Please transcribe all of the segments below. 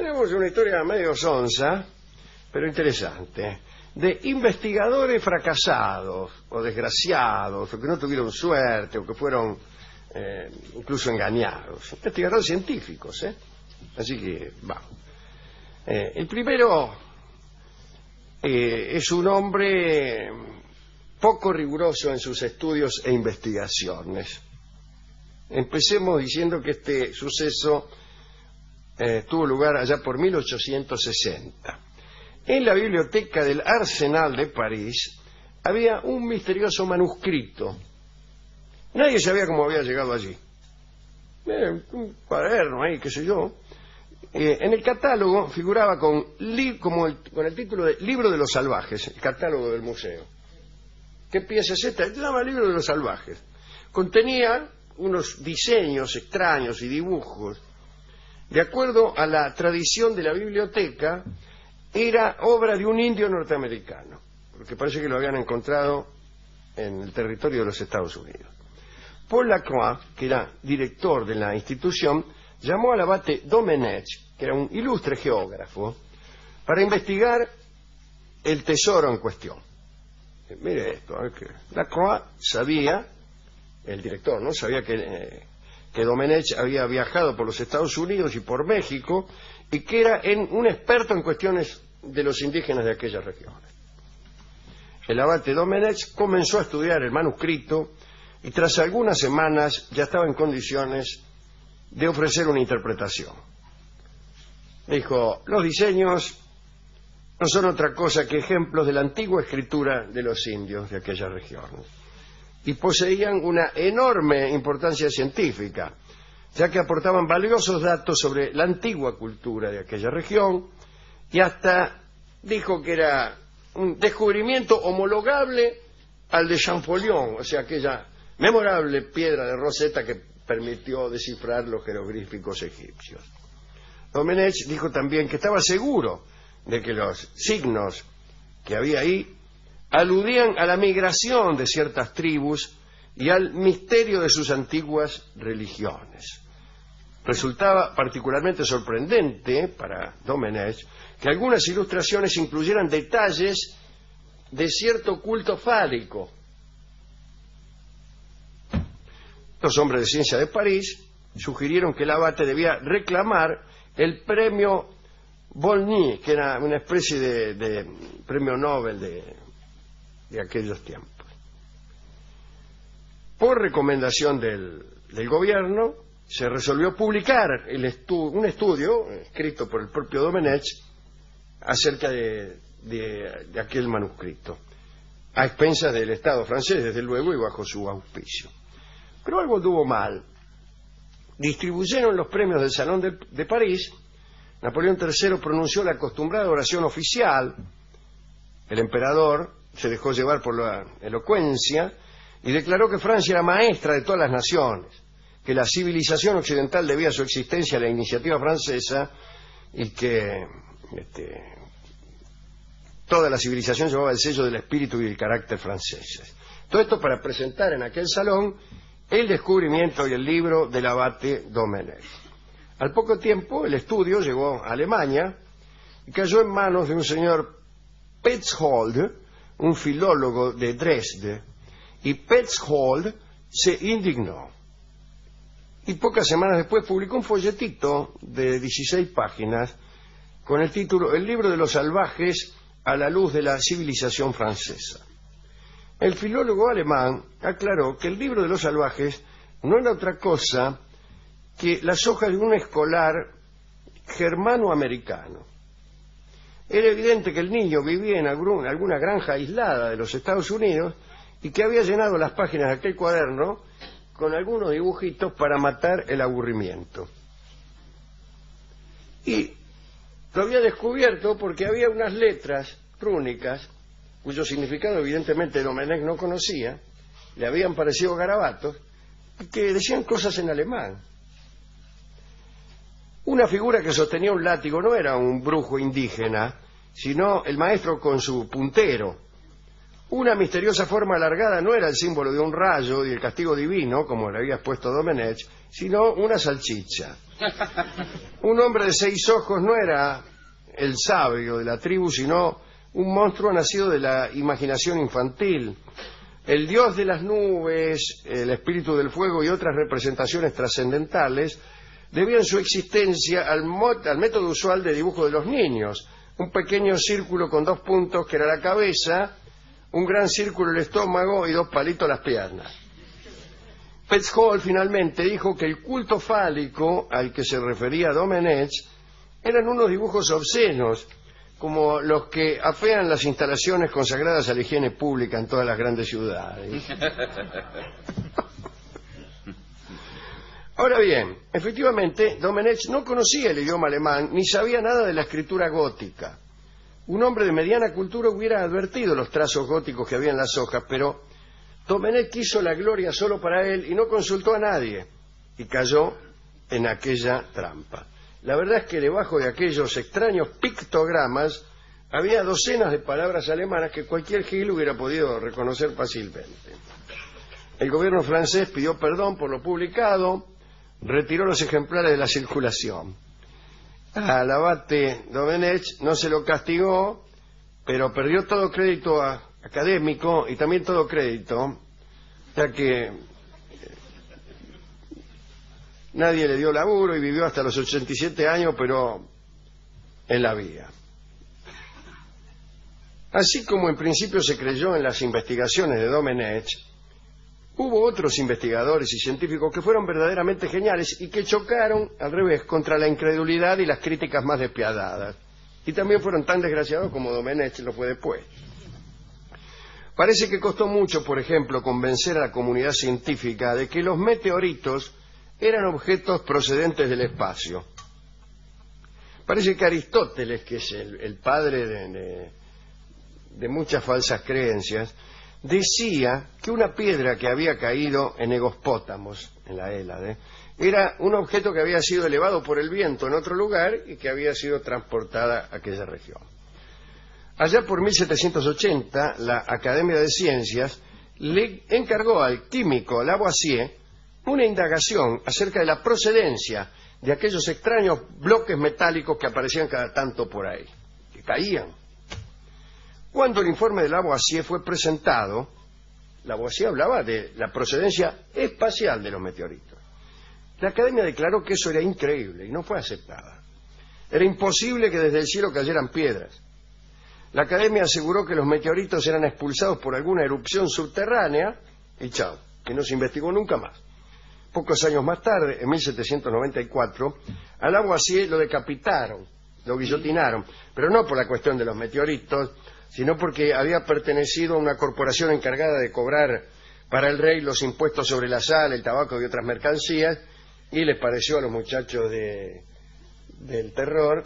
tenemos una historia medio sonsa, pero interesante, de investigadores fracasados o desgraciados, o que no tuvieron suerte, o que fueron incluso engañados. Investigadores científicos, ¿eh? Así que, vamos. El primero es un hombre poco riguroso en sus estudios e investigaciones. Empecemos diciendo que este suceso tuvo lugar allá por 1860. En la biblioteca del Arsenal de París había un misterioso manuscrito. Nadie sabía cómo había llegado allí. Un cuaderno ahí, qué sé yo. En el catálogo figuraba con el título de Libro de los Salvajes, el catálogo del museo. ¿Qué pieza es esta? Se llama Libro de los Salvajes. Contenía unos diseños extraños y dibujos. De acuerdo a la tradición de la biblioteca, era obra de un indio norteamericano, porque parece que lo habían encontrado en el territorio de los Estados Unidos. Paul Lacroix, que era director de la institución, llamó al abate Domenech, que era un ilustre geógrafo, para investigar el tesoro en cuestión. Mire esto, que Lacroix sabía, el director, ¿no? Sabía que Domenech había viajado por los Estados Unidos y por México y que era un experto en cuestiones de los indígenas de aquellas regiones. El abate Domenech comenzó a estudiar el manuscrito y tras algunas semanas ya estaba en condiciones de ofrecer una interpretación. Dijo: los diseños no son otra cosa que ejemplos de la antigua escritura de los indios de aquellas regiones y poseían una enorme importancia científica, ya que aportaban valiosos datos sobre la antigua cultura de aquella región, y hasta dijo que era un descubrimiento homologable al de Champollion, o sea, aquella memorable piedra de Rosetta que permitió descifrar los jeroglíficos egipcios. Domenech dijo también que estaba seguro de que los signos que había ahí aludían a la migración de ciertas tribus y al misterio de sus antiguas religiones. Resultaba particularmente sorprendente para Domenech que algunas ilustraciones incluyeran detalles de cierto culto fálico. Los hombres de ciencia de París sugirieron que el abate debía reclamar el premio Volney, que era una especie de premio Nobel de aquellos tiempos. Por recomendación del gobierno, se resolvió publicar un estudio escrito por el propio Domenech acerca de aquel manuscrito, a expensas del Estado francés, desde luego, y bajo su auspicio. Pero algo anduvo mal. Distribuyeron los premios del Salón de París. Napoleón III pronunció la acostumbrada oración oficial. El emperador se dejó llevar por la elocuencia y declaró que Francia era maestra de todas las naciones, que la civilización occidental debía su existencia a la iniciativa francesa y que toda la civilización llevaba el sello del espíritu y el carácter franceses. Todo esto para presentar en aquel salón el descubrimiento y el libro del abate Domenech. Al poco tiempo el estudio llegó a Alemania y cayó en manos de un señor Petzold, un filólogo de Dresde, y Petzold se indignó. Y pocas semanas después publicó un folletito de 16 páginas con el título El libro de los salvajes a la luz de la civilización francesa. El filólogo alemán aclaró que el libro de los salvajes no era otra cosa que las hojas de un escolar germano-americano. Era evidente que el niño vivía en alguna granja aislada de los Estados Unidos y que había llenado las páginas de aquel cuaderno con algunos dibujitos para matar el aburrimiento. Y lo había descubierto porque había unas letras rúnicas cuyo significado evidentemente Domenech no conocía, le habían parecido garabatos, que decían cosas en alemán. Una figura que sostenía un látigo no era un brujo indígena, sino el maestro con su puntero. Una misteriosa forma alargada no era el símbolo de un rayo y el castigo divino, como le había puesto Domenech, sino una salchicha. Un hombre de 6 ojos no era el sabio de la tribu, sino un monstruo nacido de la imaginación infantil. El dios de las nubes, el espíritu del fuego y otras representaciones trascendentales debían su existencia al método usual de dibujo de los niños. Un pequeño círculo con 2 puntos que era la cabeza, un gran círculo el estómago y 2 palitos las piernas. Petzold finalmente dijo que el culto fálico al que se refería Domenech eran unos dibujos obscenos, como los que afean las instalaciones consagradas a la higiene pública en todas las grandes ciudades. Ahora bien, efectivamente, Domenech no conocía el idioma alemán ni sabía nada de la escritura gótica. Un hombre de mediana cultura hubiera advertido los trazos góticos que había en las hojas, pero Domenech quiso la gloria solo para él y no consultó a nadie, y cayó en aquella trampa. La verdad es que debajo de aquellos extraños pictogramas había docenas de palabras alemanas que cualquier gil hubiera podido reconocer fácilmente. El gobierno francés pidió perdón por lo publicado, retiró los ejemplares de la circulación. Al abate Domenech no se lo castigó, pero perdió todo crédito académico y también todo crédito, ya que nadie le dio laburo y vivió hasta los 87 años, pero en la vía. Así como en principio se creyó en las investigaciones de Domenech, hubo otros investigadores y científicos que fueron verdaderamente geniales y que chocaron, al revés, contra la incredulidad y las críticas más despiadadas. Y también fueron tan desgraciados como Domenech lo fue después. Parece que costó mucho, por ejemplo, convencer a la comunidad científica de que los meteoritos eran objetos procedentes del espacio. Parece que Aristóteles, que es el padre de muchas falsas creencias, decía que una piedra que había caído en Egospótamos, en la Hélade, era un objeto que había sido elevado por el viento en otro lugar y que había sido transportada a aquella región. Allá por 1780, la Academia de Ciencias le encargó al químico Lavoisier una indagación acerca de la procedencia de aquellos extraños bloques metálicos que aparecían cada tanto por ahí, que caían. Cuando el informe de Lavoisier fue presentado, Lavoisier hablaba de la procedencia espacial de los meteoritos. La Academia declaró que eso era increíble y no fue aceptada. Era imposible que desde el cielo cayeran piedras. La Academia aseguró que los meteoritos eran expulsados por alguna erupción subterránea y chao, que no se investigó nunca más. Pocos años más tarde, en 1794, a Lavoisier lo decapitaron, lo guillotinaron, pero no por la cuestión de los meteoritos, sino porque había pertenecido a una corporación encargada de cobrar para el rey los impuestos sobre la sal, el tabaco y otras mercancías, y les pareció a los muchachos del terror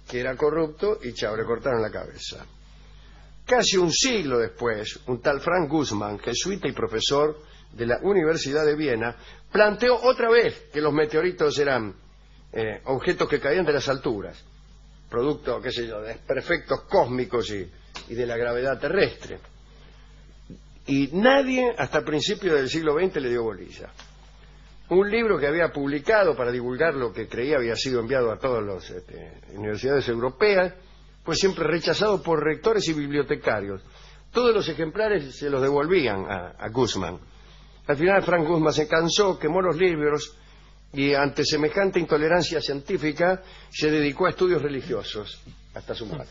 que era corrupto y chao, le cortaron la cabeza. Casi un siglo después, un tal Frank Gussmann, jesuita y profesor de la Universidad de Viena, planteó otra vez que los meteoritos eran objetos que caían de las alturas, producto, qué sé yo, de desperfectos cósmicos y de la gravedad terrestre. Y nadie, hasta principios del siglo XX, le dio bolilla. Un libro que había publicado para divulgar lo que creía había sido enviado a todas las universidades europeas, fue siempre rechazado por rectores y bibliotecarios. Todos los ejemplares se los devolvían a Gussmann. Al final Frank Gussmann se cansó, quemó los libros y ante semejante intolerancia científica se dedicó a estudios religiosos hasta su muerte.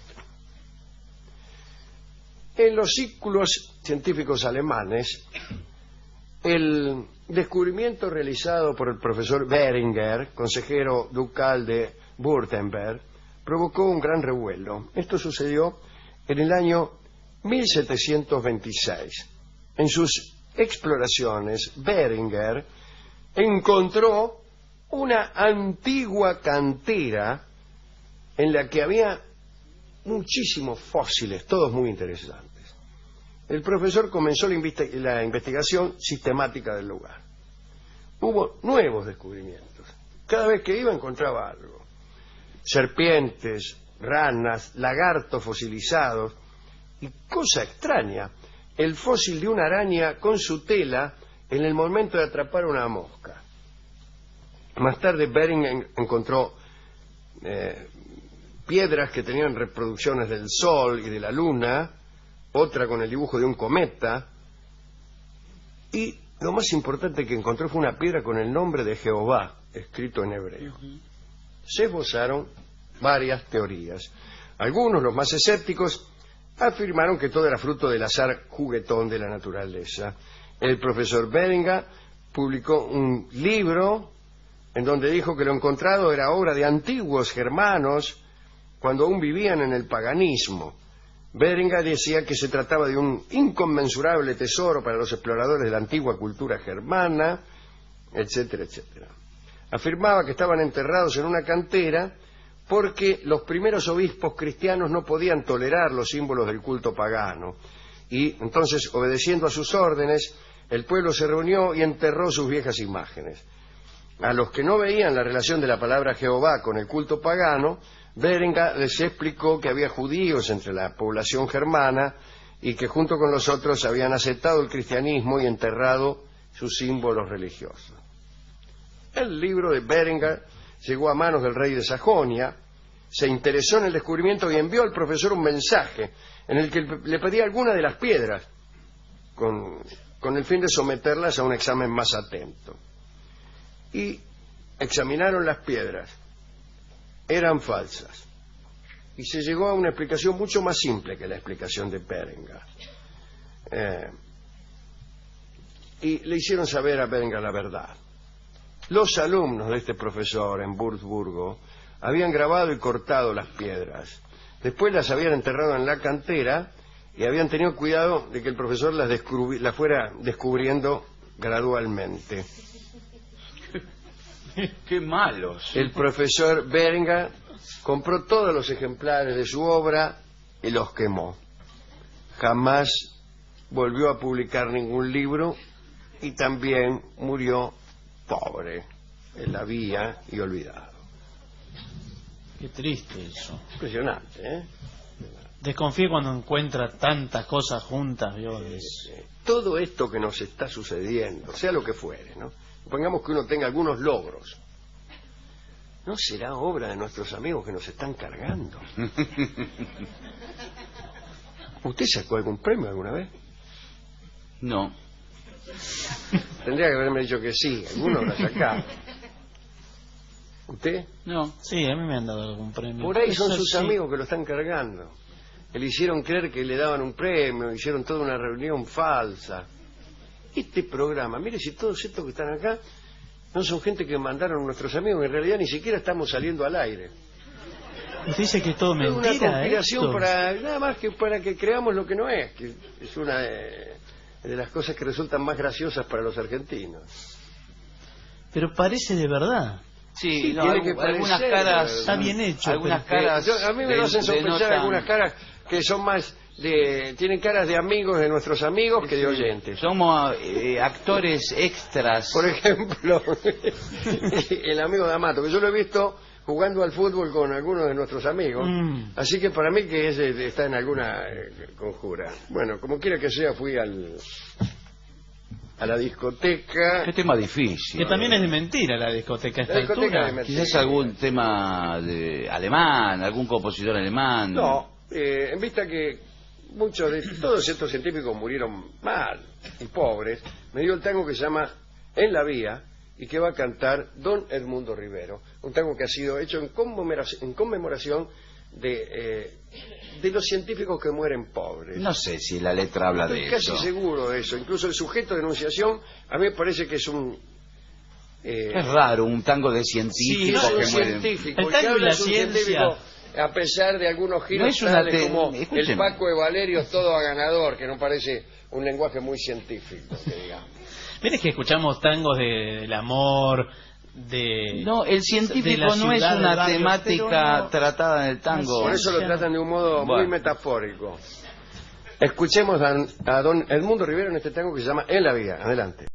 En los círculos científicos alemanes, el descubrimiento realizado por el profesor Behringer, consejero ducal de Württemberg, provocó un gran revuelo. Esto sucedió en el año 1726. En sus exploraciones, Behringer encontró una antigua cantera en la que había muchísimos fósiles, todos muy interesantes. El profesor comenzó la investigación sistemática del lugar. Hubo nuevos descubrimientos. Cada vez que iba encontraba algo. Serpientes, ranas, lagartos fosilizados y, cosa extraña, el fósil de una araña con su tela en el momento de atrapar una mosca. Más tarde Bering encontró piedras que tenían reproducciones del Sol y de la Luna, otra con el dibujo de un cometa, y lo más importante que encontró fue una piedra con el nombre de Jehová, escrito en hebreo. Se esbozaron varias teorías. Algunos, los más escépticos, afirmaron que todo era fruto del azar juguetón de la naturaleza. El profesor Beringer publicó un libro en donde dijo que lo encontrado era obra de antiguos germanos cuando aún vivían en el paganismo. Beringer decía que se trataba de un inconmensurable tesoro para los exploradores de la antigua cultura germana, etcétera, etcétera. Afirmaba que estaban enterrados en una cantera porque los primeros obispos cristianos no podían tolerar los símbolos del culto pagano. Y entonces, obedeciendo a sus órdenes, el pueblo se reunió y enterró sus viejas imágenes. A los que no veían la relación de la palabra Jehová con el culto pagano, Beringer les explicó que había judíos entre la población germana y que junto con los otros habían aceptado el cristianismo y enterrado sus símbolos religiosos. El libro de Beringer llegó a manos del rey de Sajonia, se interesó en el descubrimiento y envió al profesor un mensaje en el que le pedía alguna de las piedras con el fin de someterlas a un examen más atento. Y examinaron las piedras. Eran falsas. Y se llegó a una explicación mucho más simple que la explicación de Beringer. Y le hicieron saber a Beringer la verdad. Los alumnos de este profesor en Würzburgo habían grabado y cortado las piedras. Después las habían enterrado en la cantera y habían tenido cuidado de que el profesor las fuera descubriendo gradualmente. ¡Qué malos! El profesor Beringer compró todos los ejemplares de su obra y los quemó. Jamás volvió a publicar ningún libro y también murió pobre en la vía y olvidado. Qué triste eso. Impresionante, ¿eh? Desconfíe cuando encuentra tantas cosas juntas, ¿vio? Todo esto que nos está sucediendo, sea lo que fuere, ¿no? Supongamos que uno tenga algunos logros. ¿No será obra de nuestros amigos que nos están cargando? ¿Usted sacó algún premio alguna vez? No. Tendría que haberme dicho que sí, alguno lo ha sacado. ¿Usted? No. Sí, a mí me han dado algún premio. Por ahí son Eso sus sí. amigos que lo están cargando. Que le hicieron creer que le daban un premio, hicieron toda una reunión falsa. Este programa, mire, si todos estos que están acá no son gente que mandaron nuestros amigos, en realidad ni siquiera estamos saliendo al aire. Usted dice que es todo Es mentira, una conspiración esto. para nada más que para que creamos lo que no es, que es una de las cosas que resultan más graciosas para los argentinos. Pero parece de verdad. Sí, no, tiene que algunas parecer, caras... Está bien hecho. Algunas pero- caras... A mí me lo hacen sospechar denotan- algunas caras que son más tienen caras de amigos de nuestros amigos que de oyentes. Somos actores extras. Por ejemplo, el amigo de Amato, que yo lo he visto jugando al fútbol con algunos de nuestros amigos, así que para mí que está en alguna conjura. Bueno, como quiera que sea, fui a la discoteca. Qué tema difícil. Que también es de mentira la discoteca a esta La discoteca altura. de mentira. Quizás algún tema de alemán, algún compositor alemán. No, en vista que muchos de todos estos científicos murieron mal y pobres, me dio el tango que se llama En la Vía y que va a cantar don Edmundo Rivero, un tango que ha sido hecho en conmemoración de los científicos que mueren pobres. No sé si la letra habla de Estoy eso. casi seguro de eso. Incluso el sujeto de enunciación a mí me parece que es un Es raro, un tango de científicos es un que mueren. científico. El y que tango y habla la de un ciencia. científico, a pesar de algunos giros No es una tales como el escúcheme. Paco de Valerio es todo a ganador, que no parece un lenguaje muy científico, que digamos. Mire que escuchamos tangos del amor, de... No, el de científico la no es ciudad, una del barrio, temática pero no- tratada en el tango. Por eso lo tratan de un modo muy Bueno. metafórico. Escuchemos a don Edmundo Rivero en este tango que se llama En la Vía. Adelante.